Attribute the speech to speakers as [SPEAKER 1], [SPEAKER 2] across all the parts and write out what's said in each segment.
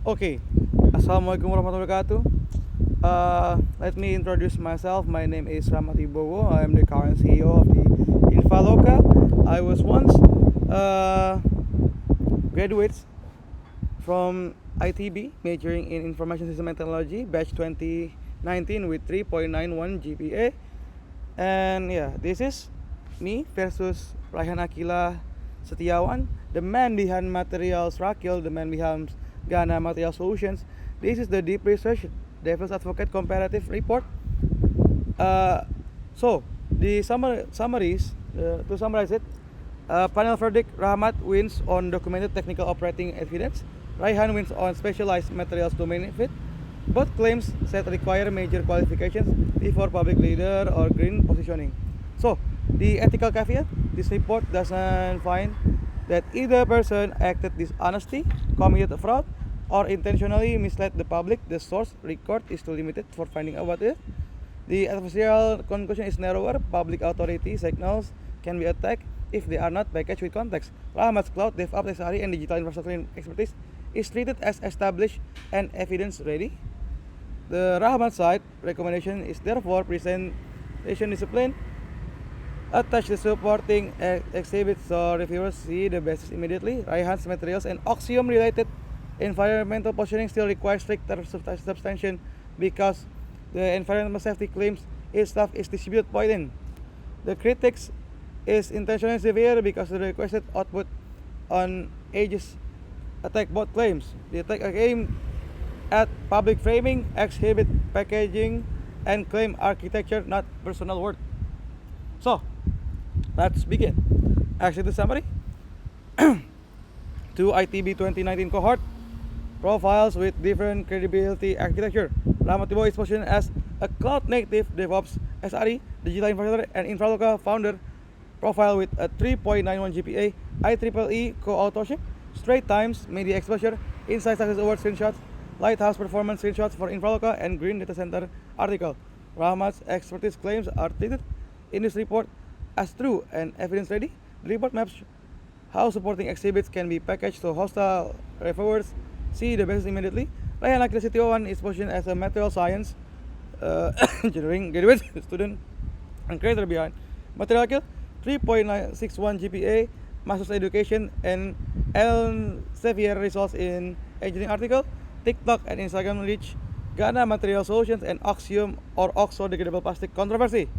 [SPEAKER 1] Okay, Assalamualaikum warahmatullahi wabarakatuh. Let me introduce myself. My name is Rahmat Ibowo. I am the current CEO of the Infaloka. I was once uh, graduates from ITB, majoring in Information System and Technology, batch 2019 with 3.91 GPA. And yeah, this is me versus Raihan Akila Setiawan, the man behind Materials Rakil, the man behind Ghana Material Solutions. This is the Deep Research Devil's Advocate Comparative Report. So, the summaries, to summarize it, panel verdict, Rahmat wins on documented technical operating evidence. Raihan wins on specialized materials domain fit. Both claims set require major qualifications before public leader or green positioning. So, the ethical caveat, this report doesn't find that either person acted dishonesty, committed fraud, or intentionally misled the public. The source record is too limited for finding out what it is. The adversarial conclusion is narrower. Public authority signals can be attacked if they are not packaged with context. Rahmat's cloud, DevOps, SRE, and digital infrastructure expertise is treated as established and evidence-ready. The Rahmat side recommendation is therefore presentation discipline. Attach the supporting exhibits so reviewers see the basis immediately. Raihan's materials and Oxium-related environmental positioning still requires stricter substantiation because the environmental safety claims itself is distributed poison. The critics is intentionally severe because the requested output on edges attack both claims. The attack aimed at public framing, exhibit packaging, and claim architecture, not personal worth. So, let's begin. Actually, the summary. Two ITB 2019 cohort profiles with different credibility architecture. Rahmat Ibowo is positioned as a cloud-native DevOps SRE, digital infrastructure, and Infraloka founder profile with a 3.91 GPA, IEEE co-authorship, Straits Times media exposure, Inside Success Award screenshots, Lighthouse performance screenshots for Infraloka, and Green Data Center article. Rahmat's expertise claims are treated in this report as true and evidence-ready. The report maps how supporting exhibits can be packaged so hostile reviewers see the basis immediately. Raihan Akila Setiawan is positioned as a material science engineering graduate student and creator behind Material Akil, 3.961 GPA, Master's Education, and Elsevier results in engineering article. TikTok and Instagram reach Ghana Material Solutions and Oxium or Oxo degradable plastic controversy.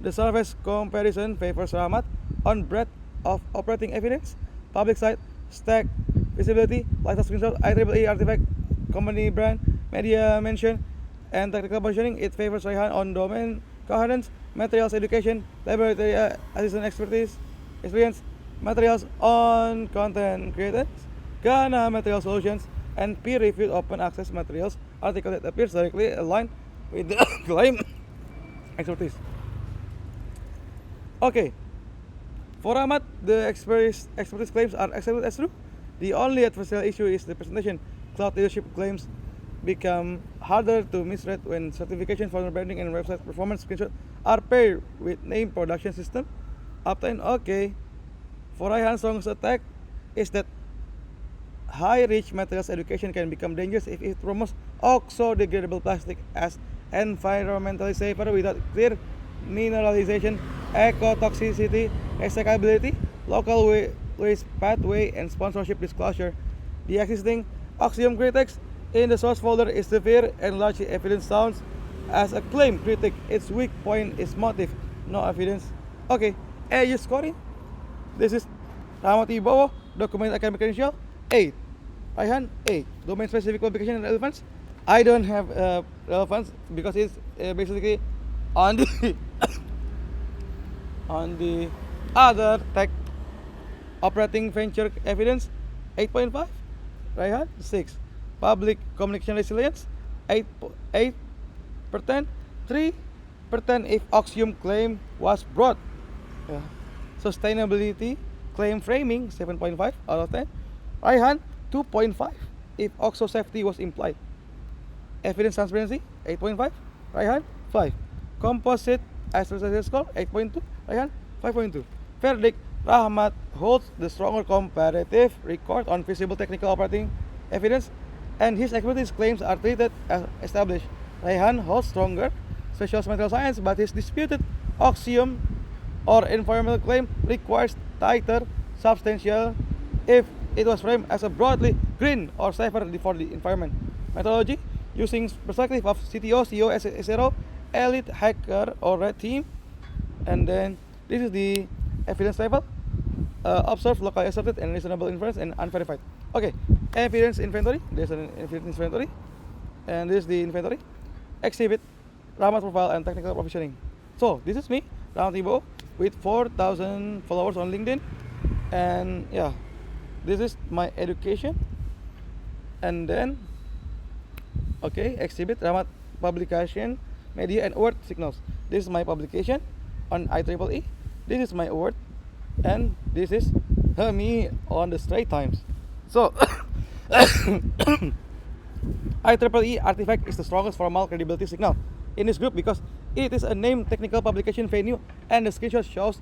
[SPEAKER 1] The survey's comparison favors Rahmat on breadth of operating evidence, public site, stack, visibility, lighthouse screenshot, IEEE artifact, company brand, media mention, and technical positioning. It favors Raihan on domain coherence, materials education, laboratory assistant expertise, experience, materials on content creators, Ghana Material Solutions, and peer-reviewed open access materials article that appears directly aligned with the claim expertise. Okay, for Ahmad, the expertise claims are accepted as true. The only adversarial issue is the presentation. Cloud leadership claims become harder to misread when certification for branding and website performance screenshot are paired with name production system. Uptime, okay. For Raihan, strongest attack is that high-reach materials education can become dangerous if it promotes oxo-degradable plastic as environmentally safer without clear mineralization, ecotoxicity, recyclability, local waste pathway, and sponsorship disclosure. The existing Oxium critics in the source folder is severe and largely evidence sounds as a claim critic. Its weak point is motive, no evidence. Okay, AU scoring. This is Rahmat Ibowo, document academic credential 8. Raihan 8. Domain specific qualification and relevance. I don't have relevance because it's basically on the on the other tech operating venture evidence 8.5. Raihan 6. Public communication resilience 8%. 3% if Oxium claim was brought. Yeah. Sustainability claim framing 7.5 out of 10. Raihan 2.5 if Oxo safety was implied. Evidence transparency 8.5. Raihan 5. Composite association score 8.2. Raihan 5.2. Verdict, Rahmat holds the stronger comparative record on visible technical operating evidence. and his expertise claims are treated as established. Raihan holds stronger special material science, but his disputed axiom or environmental claim requires tighter substantial if it was framed as a broadly green or safer for the environment methodology using perspective of CTO, CEO, S0, elite hacker or red team. And then this is the evidence level. Observe, locally asserted, and reasonable inference, and unverified. Okay, evidence inventory. There's an evidence inventory, and this is the inventory. Exhibit, Rahmat profile, and technical provisioning. So this is me, Rahmat Ibo, with 4,000 followers on LinkedIn, and yeah, this is my education. And then, okay, exhibit, Rahmat publication, media, and award signals. This is my publication on IEEE. This is my award, and this is me on the Straits Times. So IEEE artifact is the strongest formal credibility signal in this group because it is a named technical publication venue and the screenshot shows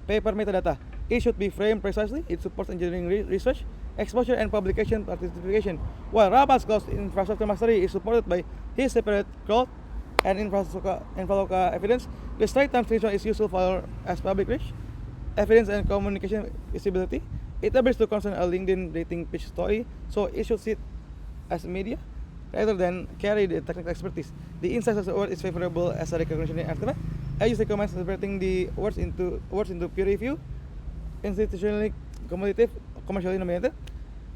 [SPEAKER 1] paper metadata. It should be framed precisely. It supports engineering research, exposure, and publication participation. While Rahmat's cloud infrastructure mastery is supported by his separate cloud and Infraloka evidence, the Straits Times screenshot is useful for as public reach, evidence, and communication visibility. It appears to concern a LinkedIn dating pitch story, so it should sit as media rather than carry the technical expertise. The insight of the award is favorable as a recognition artifact. I usually recommend separating the awards into peer review, institutionally cumulative, commercially nominated.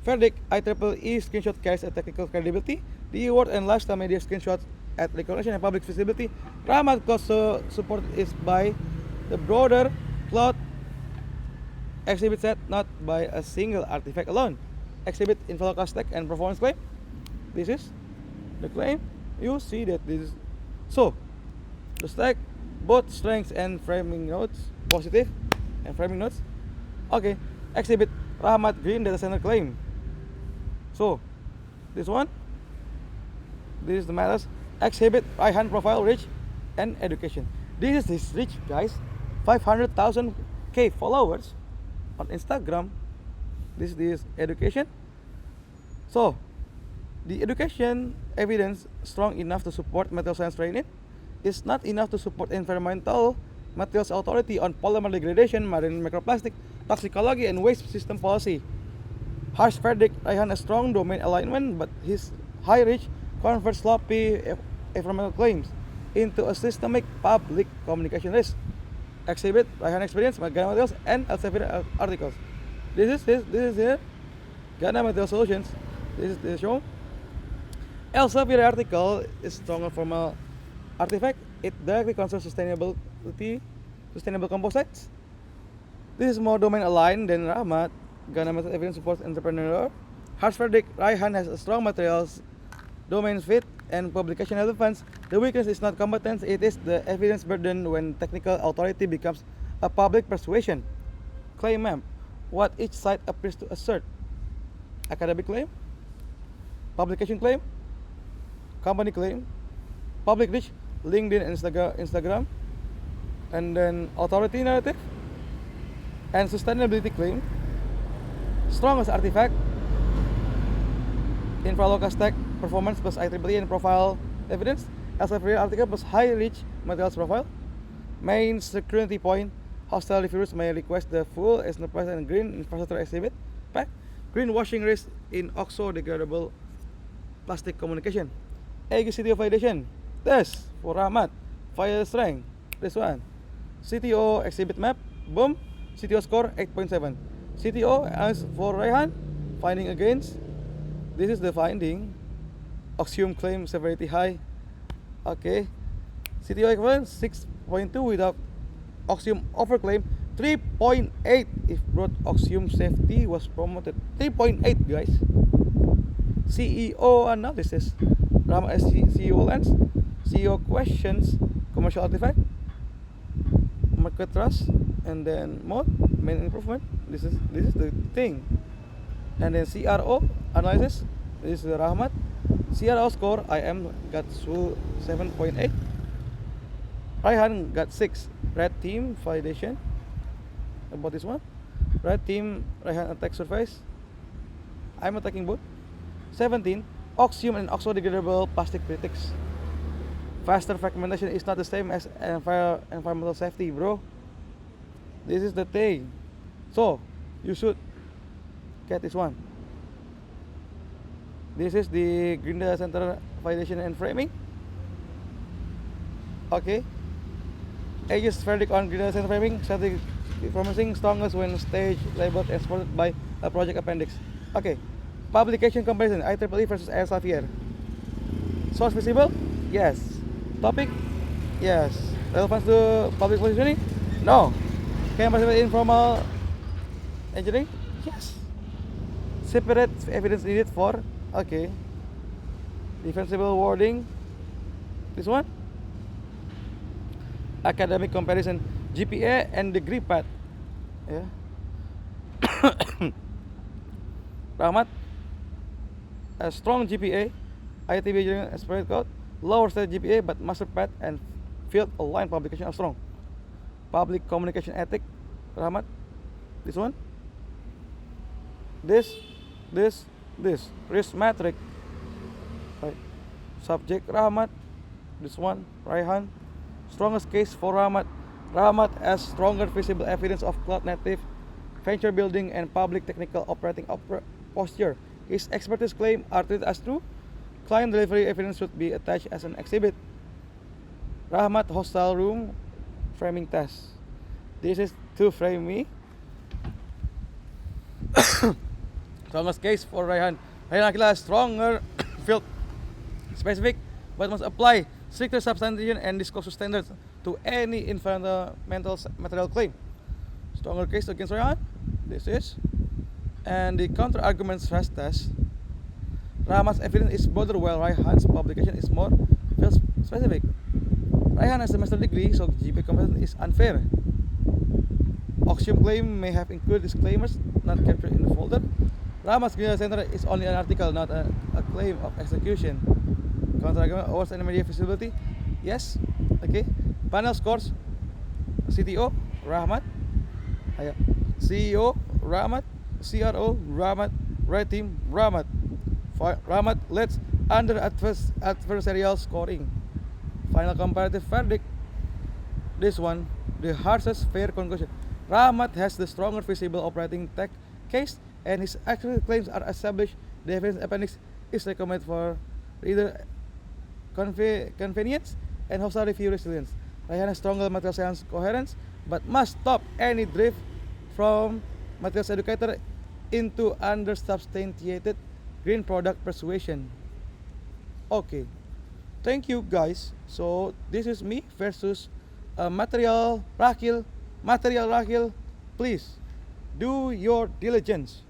[SPEAKER 1] Verdict, IEEE screenshot carries a technical credibility. The award and lifestyle media screenshots at recognition and public visibility. Rahmat also support is by the broader cloud exhibit set, not by a single artifact alone. Exhibit Infraloka stack and performance claim. This is the claim. You see that this is so the stack, both strengths and framing nodes, positive and framing nodes. Okay, exhibit Rahmat Green data center claim. So this one, this is the matters. Exhibit Raihan profile reach and education. This is his reach, guys. 500,000 followers on Instagram. This is education. So the education evidence strong enough to support material science training. Is not enough to support environmental materials authority on polymer degradation, marine microplastic, toxicology, and waste system policy. Harsh verdict, Raihan a strong domain alignment, but his high reach converts sloppy environmental claims into a systemic public communication risk. Exhibit Raihan experience, Ghana materials, and Elsevier articles. This is here. Ghana material solutions. This is the show. Elsevier article is stronger formal artifact. It directly concerns sustainability, sustainable composites. This is more domain aligned than Rahmat. Ghana material evidence supports entrepreneur. Harsh verdict, Raihan has a strong materials, domain fit, and publication relevance. The weakness is not competence, it is the evidence burden when technical authority becomes a public persuasion. Claim map, what each side appears to assert. Academic claim, publication claim, company claim, public reach, LinkedIn and Instagram, and then authority narrative, and sustainability claim. Strongest artifact, Infraloka stack, performance plus IEEE and profile evidence. Elsevier article plus high reach materials profile. Main security point, hostile reviewers may request the full enterprise and green infrastructure exhibit pack. Greenwashing risk in oxo-degradable plastic communication. AG CTO validation. Test for Rahmat. File strength. This one. CTO exhibit map. Boom. CTO score 8.7. CTO as for Raihan. Finding against. This is the finding. Axiom claim severity high. Okay. CTO equivalent 6.2 without Axiom overclaim 3.8 if broad Axiom safety was promoted. 3.8 guys. CEO analysis. Rahmat CEO lens. CEO questions. Commercial artifact. Market trust. And then mode. Main improvement. This is the thing. And then CRO analysis. This is the Rahmat. CRO score IM got 7.8. Raihan got 6. Red team validation. About this one. Red team Raihan attack surface. I'm attacking both. 17. Oxium and oxo-degradable plastic critics. Faster fragmentation is not the same as environmental safety, bro. This is the thing. So, you should get this one. This is the Green Data Center validation and framing. Okay. Aegis verdict on Green Data Center framing. Static promising strongest when stage labeled and supported by a project appendix. Okay. Publication comparison IEEE versus Elsevier. Source visible? Yes. Topic? Yes. Relevance to public positioning? No. Can participate in informal engineering? Yes. Separate evidence needed for? Okay. Defensible wording? This one? Academic comparison GPA and degree path. Yeah. Rahmat, a strong GPA, IITB engineering aspirate code, lower state GPA but master path and field aligned publication are strong. Public communication ethic, Rahmat, this one. This, risk metric, right? Subject Rahmat, this one, Raihan. Strongest case for Rahmat has stronger visible evidence of cloud native venture building and public technical operating posture. His expertise claim are treated as true. Client delivery evidence should be attached as an exhibit. Rahmat hostel room framing test. This is to frame me. Strongest case for Raihan. Raihan Akila has stronger field specific but must apply stricter substantiation and disclosure standards to any environmental material claim. Stronger case against Raihan. This is. And the counter argument stress test. Rahmat's evidence is broader while Raihan's publication is more field specific. Raihan has a master's degree, so GPA comparison is unfair. Oxium claim may have included disclaimers not captured in the folder. Rahmat's Green Data Center is only an article, not a claim of execution. Counter argument awards and media visibility. Yes. Okay. Panel scores. CTO Rahmat. CEO Rahmat. CRO Rahmat. Red team Rahmat. Rahmat leads under adversarial scoring. Final comparative verdict. This one, the harshest fair conclusion. Rahmat has the stronger visible operating tech case, and his actual claims are established. The evidence appendix is recommended for reader convenience and hostile review resilience. Raihan has stronger material science coherence, but must stop any drift from materials educator into undersubstantiated green product persuasion. Okay, thank you guys. So this is me versus material Rakil. Please do your diligence.